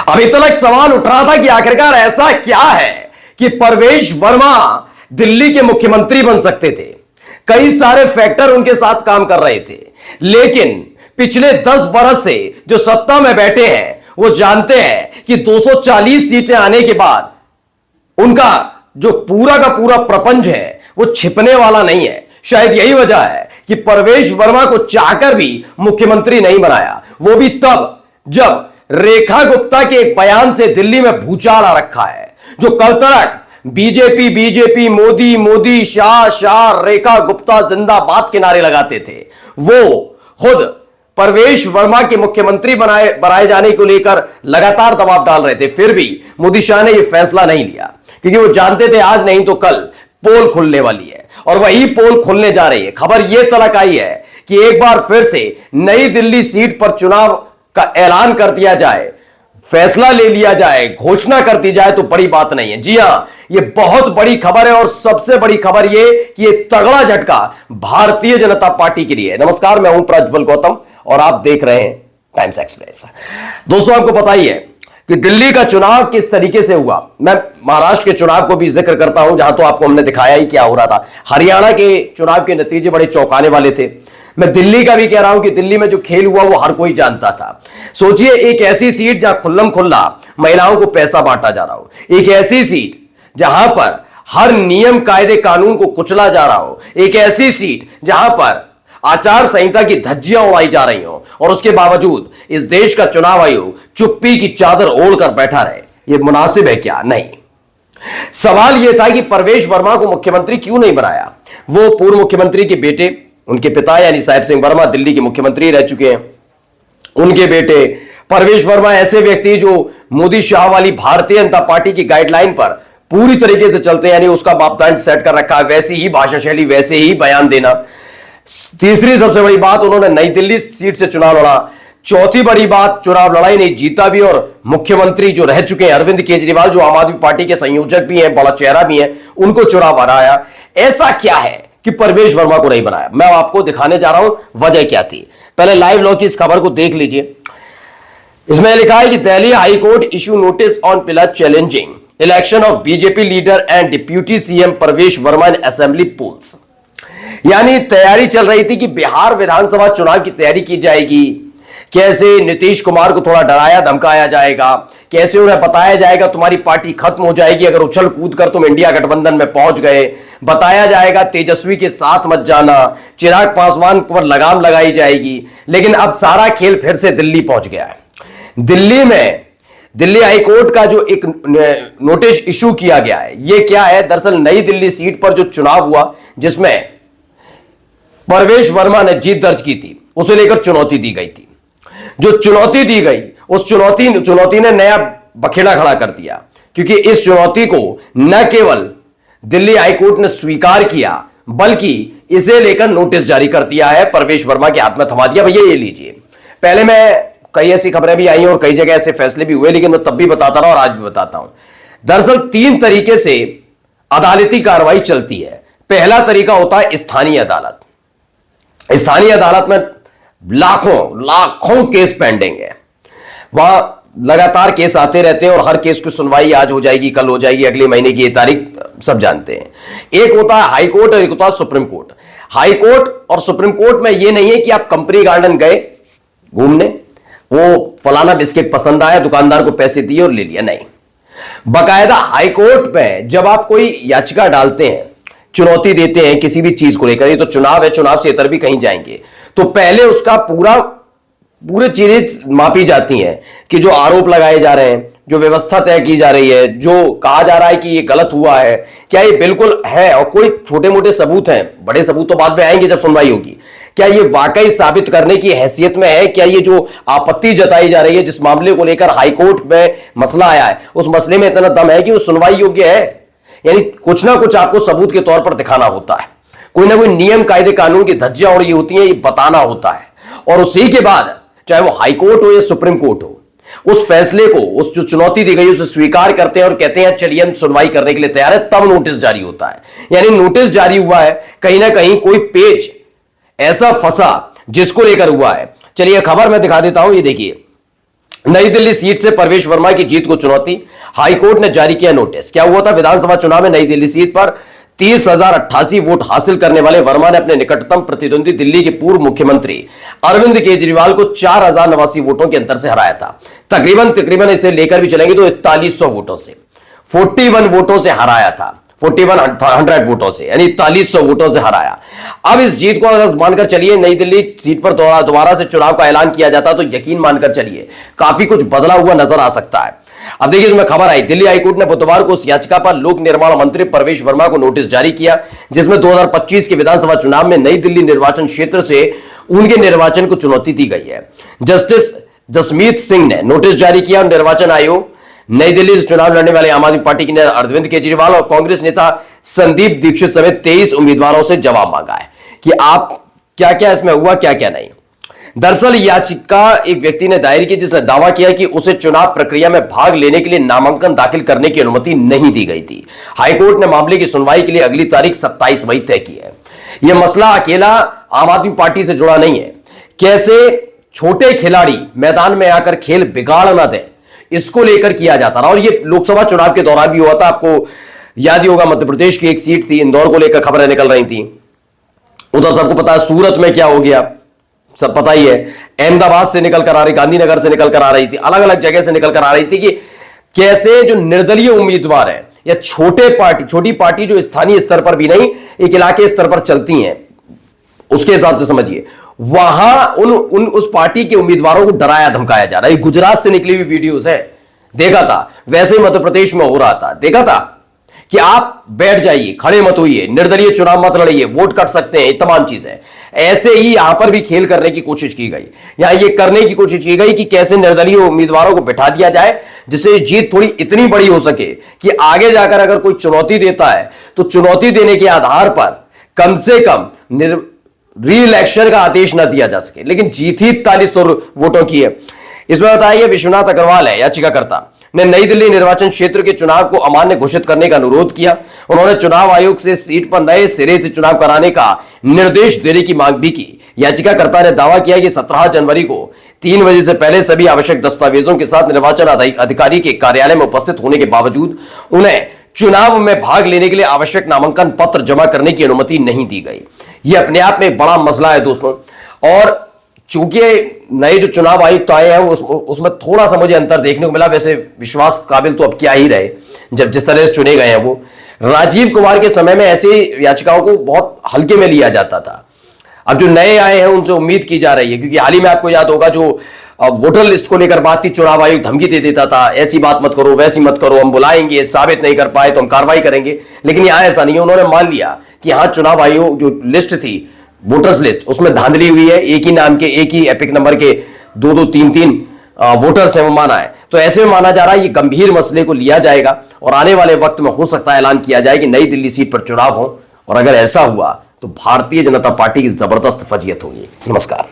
अभी तक सवाल उठ रहा था कि आखिरकार ऐसा क्या है कि परवेश वर्मा दिल्ली के मुख्यमंत्री बन सकते थे। कई सारे फैक्टर उनके साथ काम कर रहे थे, लेकिन पिछले 10 बरस से जो सत्ता में बैठे हैं वो जानते हैं कि 240 सीटें आने के बाद उनका जो पूरा का पूरा प्रपंच है वो छिपने वाला नहीं है। शायद यही वजह है कि परवेश वर्मा को चाहकर भी मुख्यमंत्री नहीं बनाया, वो भी तब जब रेखा गुप्ता के एक बयान से दिल्ली में भूचाल आ रखा है। जो कल तक बीजेपी बीजेपी मोदी मोदी शाह शाह रेखा गुप्ता जिंदाबाद के नारे लगाते थे, वो खुद परवेश वर्मा के मुख्यमंत्री बनाए जाने को लेकर लगातार दबाव डाल रहे थे। फिर भी मोदी शाह ने यह फैसला नहीं लिया, क्योंकि वो जानते थे आज नहीं तो कल पोल खुलने वाली है और वही पोल खुलने जा रही है। खबर यह तलक आई है कि एक बार फिर से नई दिल्ली सीट पर चुनाव का ऐलान कर दिया जाए, फैसला ले लिया जाए, घोषणा कर दी जाए तो बड़ी बात नहीं है। जी हां, यह बहुत बड़ी खबर है और सबसे बड़ी खबर यह कि यह तगड़ा झटका भारतीय जनता पार्टी के लिए है। नमस्कार, मैं हूं प्रज्वल गौतम और आप देख रहे हैं टाइम्स एक्सप्रेस। दोस्तों, आपको पता ही है कि दिल्ली का चुनाव किस तरीके से हुआ। मैं महाराष्ट्र के चुनाव को भी जिक्र करता हूं, जहां तो आपको हमने दिखाया ही क्या हो रहा था। हरियाणा के चुनाव के नतीजे बड़े चौंकाने वाले थे। मैं दिल्ली का भी कह रहा हूं कि दिल्ली में जो खेल हुआ वो हर कोई जानता था। सोचिए, एक ऐसी सीट जहां खुल्लम खुल्ला महिलाओं को पैसा बांटा जा रहा हो, एक ऐसी सीट जहां पर हर नियम कायदे कानून को कुचला जा रहा हो, एक ऐसी सीट जहां पर आचार संहिता की धज्जियां उड़ाई जा रही हो, और उसके बावजूद इस देश का चुनाव आयोग चुप्पी की चादर ओढ़कर बैठा रहे। यह मुनासिब है क्या? नहीं। सवाल यह था कि परवेश वर्मा को मुख्यमंत्री क्यों नहीं बनाया। वो पूर्व मुख्यमंत्री के बेटे, उनके पिता यानी साहिब सिंह वर्मा दिल्ली के मुख्यमंत्री रह चुके हैं। उनके बेटे परवेश वर्मा ऐसे व्यक्ति जो मोदी शाह वाली भारतीय जनता पार्टी की गाइडलाइन पर पूरी तरीके से चलते हैं, यानी उसका मापदंड सेट कर रखा है, वैसी ही भाषा शैली, वैसे ही बयान देना। तीसरी सबसे बड़ी बात, उन्होंने नई दिल्ली सीट से चुनाव लड़ा। चौथी बड़ी बात, चुनाव लड़ाई नहीं, जीता भी, और मुख्यमंत्री जो रह चुके हैं अरविंद केजरीवाल, जो आम आदमी पार्टी के संयोजक भी हैं, बड़ा चेहरा भी हैं, उनको चुनाव हराया। ऐसा क्या है कि परवेश वर्मा को नहीं बनाया? मैं आपको दिखाने जा रहा हूं वजह क्या थी। पहले लाइव लॉ की इस खबर को देख लीजिए। इसमें लिखा है कि Delhi high court issue notice on plea challenging election of BJP leader and deputy CM Parvesh Verma in assembly polls. यानी तैयारी चल रही थी कि बिहार विधानसभा चुनाव की तैयारी की जाएगी, कैसे नीतीश कुमार को थोड़ा डराया धमकाया जाएगा, कैसे उन्हें बताया जाएगा तुम्हारी पार्टी खत्म हो जाएगी अगर उछल कूद कर तुम इंडिया गठबंधन में पहुंच गए, बताया जाएगा तेजस्वी के साथ मत जाना, चिराग पासवान पर लगाम लगाई जाएगी। लेकिन अब सारा खेल फिर से दिल्ली पहुंच गया है। दिल्ली में दिल्ली हाईकोर्ट का जो एक नोटिस इशू किया गया है, यह क्या है? दरअसल नई दिल्ली सीट पर जो चुनाव हुआ, जिसमें परवेश वर्मा ने जीत दर्ज की थी, उसे लेकर चुनौती दी गई थी। जो चुनौती दी गई, उस चुनौती ने नया बखेड़ा खड़ा कर दिया, क्योंकि इस चुनौती को न केवल दिल्ली हाईकोर्ट ने स्वीकार किया, बल्कि इसे लेकर नोटिस जारी कर दिया है, परवेश वर्मा के हाथ में थमा दिया, भैया ये लीजिए। पहले मैं कई ऐसी खबरें भी आई और कई जगह ऐसे फैसले भी हुए, लेकिन मैं तब भी बताता रहा और आज भी बताता हूं। दरअसल 3 तरीके से अदालती कार्रवाई चलती है। पहला तरीका होता है स्थानीय अदालत। स्थानीय अदालत में लाखों केस पेंडिंग है, वहां लगातार केस आते रहते हैं और हर केस की सुनवाई आज हो जाएगी, कल हो जाएगी, अगले महीने की ये तारीख सब जानते हैं। एक होता है हाई कोर्ट और एक होता है सुप्रीम कोर्ट। हाई कोर्ट और सुप्रीम कोर्ट में ये नहीं है कि आप कंपनी गार्डन गए घूमने, वो फलाना बिस्किट पसंद आया, दुकानदार को पैसे दिए और ले लिया, नहीं। बकायदा हाई कोर्ट में जब आप कोई याचिका डालते हैं, चुनौती देते हैं किसी भी चीज को लेकर, ये तो चुनाव है, चुनाव से इतर भी कहीं जाएंगे, तो पहले उसका पूरे चीजें मापी जाती हैं कि जो आरोप लगाए जा रहे हैं, जो व्यवस्था तय की जा रही है, जो कहा जा रहा है कि ये गलत हुआ है, क्या ये बिल्कुल है, और कोई छोटे मोटे सबूत हैं, बड़े सबूत तो बाद में आएंगे जब सुनवाई होगी, क्या ये वाकई साबित करने की हैसियत में है, क्या ये जो आपत्ति जताई जा रही है, जिस मामले को लेकर हाईकोर्ट में मसला आया है, उस मसले में इतना दम है कि वो सुनवाई योग्य है। यानी कुछ ना कुछ आपको सबूत के तौर पर दिखाना होता है, कोई ना कोई नियम कायदे कानून की धज्जियां उड़ी होती हैं, ये बताना होता है, और उसी के बाद चाहे वो हाई कोर्ट हो या सुप्रीम कोर्ट हो, उस फैसले को, उस जो चुनौती दी गई उसे स्वीकार करते हैं और कहते हैं चलिए हम सुनवाई करने के लिए तैयार है, तब नोटिस जारी होता है। यानी नोटिस जारी हुआ है, कहीं ना कहीं कोई पेच ऐसा फंसा जिसको लेकर हुआ है। चलिए खबर मैं दिखा देता हूं, ये देखिए, नई दिल्ली सीट से प्रवेश वर्मा की जीत को चुनौती, हाईकोर्ट ने जारी किया नोटिस। क्या हुआ था? विधानसभा चुनाव में नई दिल्ली सीट पर 30,088 वोट हासिल करने वाले वर्मा ने अपने निकटतम प्रतिद्वंदी दिल्ली के पूर्व मुख्यमंत्री अरविंद केजरीवाल को 4,089 वोटों के अंतर से हराया था। तकरीबन इसे लेकर भी चलेंगे तो 4100 वोटों से, 41 वोटों से हराया था, 4100 वोटों से, यानी 4100 वोटों से हराया। अब इस जीत को अगर मानकर चलिए नई दिल्ली सीट पर दोबारा से चुनाव का ऐलान किया जाता तो यकीन मानकर चलिए काफी कुछ बदला हुआ नजर आ सकता है। अब देखिए, इसमें खबर आई, दिल्ली हाईकोर्ट ने बुधवार को उस याचिका पर लोक निर्माण मंत्री प्रवेश वर्मा को नोटिस जारी किया जिसमें 2025 के विधानसभा चुनाव में नई दिल्ली निर्वाचन क्षेत्र से उनके निर्वाचन को चुनौती दी गई है। जस्टिस जसमीत सिंह ने नोटिस जारी किया और निर्वाचन आयोग नई दिल्ली से चुनाव लड़ने वाले आम आदमी पार्टी के नेता अरविंद केजरीवाल और कांग्रेस नेता संदीप दीक्षित समेत 23 उम्मीदवारों से जवाब मांगा है कि आप क्या क्या इसमें हुआ, क्या क्या नहीं। दरअसल याचिका एक व्यक्ति ने दायर की जिसने दावा किया कि उसे चुनाव प्रक्रिया में भाग लेने के लिए नामांकन दाखिल करने की अनुमति नहीं दी गई थी। हाईकोर्ट ने मामले की सुनवाई के लिए अगली तारीख 27 मई तय की है। यह मसला अकेला आम आदमी पार्टी से जुड़ा नहीं है। कैसे छोटे खिलाड़ी मैदान में आकर खेल बिगाड़ ना दें, इसको लेकर किया जाता रहा। और यह लोकसभा चुनाव के दौरान भी हुआ था। आपको याद ही होगा, मध्य प्रदेश की एक सीट थी, इंदौर को लेकर खबरें निकल रही थी। उधर सबको पता है सूरत में क्या हो गया, सब पता ही है। अहमदाबाद से निकल कर आ रही, गांधीनगर से निकल कर आ रही थी, अलग अलग जगह से निकल कर आ रही थी कि कैसे जो निर्दलीय उम्मीदवार है या छोटी पार्टी जो स्थानीय स्तर पर भी नहीं, एक इलाके स्तर पर चलती हैं, उसके हिसाब से समझिए वहां उस पार्टी के उम्मीदवारों को डराया धमकाया जा रहा है। गुजरात से निकली हुई वीडियोस है, देखा था। वैसे ही मध्य प्रदेश में हो रहा था, देखा था कि आप बैठ जाइए, खड़े मत होइए, निर्दलीय चुनाव मत लड़िए, वोट कर सकते हैं, तमाम चीजें। ऐसे ही यहां पर भी खेल करने की कोशिश की गई, यहां ये करने की कोशिश की गई कि कैसे निर्दलीय उम्मीदवारों को बिठा दिया जाए जिससे जीत थोड़ी इतनी बड़ी हो सके कि आगे जाकर अगर कोई चुनौती देता है तो चुनौती देने के आधार पर कम से कम री इलेक्शन का आदेश न दिया जा सके। लेकिन जीत ही 4100 वोटों की है। इसमें बताया विश्वनाथ अग्रवाल है याचिकाकर्ता, ने नई दिल्ली निर्वाचन क्षेत्र के चुनाव को अमान्य घोषित करने का अनुरोध किया। उन्होंने चुनाव आयोग से सीट पर नए सिरे से चुनाव कराने का निर्देश देने की मांग भी की। याचिकाकर्ता ने दावा किया कि 17 जनवरी को 3 बजे से पहले सभी आवश्यक दस्तावेजों के साथ निर्वाचन अधिकारी के कार्यालय में उपस्थित होने के बावजूद उन्हें चुनाव में भाग लेने के लिए आवश्यक नामांकन पत्र जमा करने की अनुमति नहीं दी गई। यह अपने आप में एक बड़ा मसला है दोस्तों। और चूंकि नए जो चुनाव आयुक्त आए हैं उसमें थोड़ा सा मुझे अंतर देखने को मिला। वैसे विश्वास काबिल तो अब क्या ही रहे, जब जिस तरह से चुने गए हैं वो। राजीव कुमार के समय में ऐसी याचिकाओं को बहुत हल्के में लिया जाता था। अब जो नए आए हैं उनसे उम्मीद की जा रही है, क्योंकि हाल ही में आपको याद होगा जो वोटर लिस्ट को लेकर बात थी, चुनाव आयोग धमकी दे देता था, ऐसी बात मत करो, वैसी मत करो, हम बुलाएंगे, साबित नहीं कर पाए तो हम कार्रवाई करेंगे। लेकिन यहां ऐसा नहीं है। उन्होंने मान लिया कि हाँ, चुनाव आयोग जो लिस्ट थी, वोटर्स लिस्ट, उसमें धांधली हुई है, एक ही नाम के, एक ही एपिक नंबर के 2-2, 3-3 वोटर्स हैं, वो माना है। तो ऐसे में माना जा रहा है ये गंभीर मसले को लिया जाएगा और आने वाले वक्त में हो सकता है ऐलान किया जाए कि नई दिल्ली सीट पर चुनाव हो। और अगर ऐसा हुआ तो भारतीय जनता पार्टी की जबरदस्त फजीयत होगी। नमस्कार।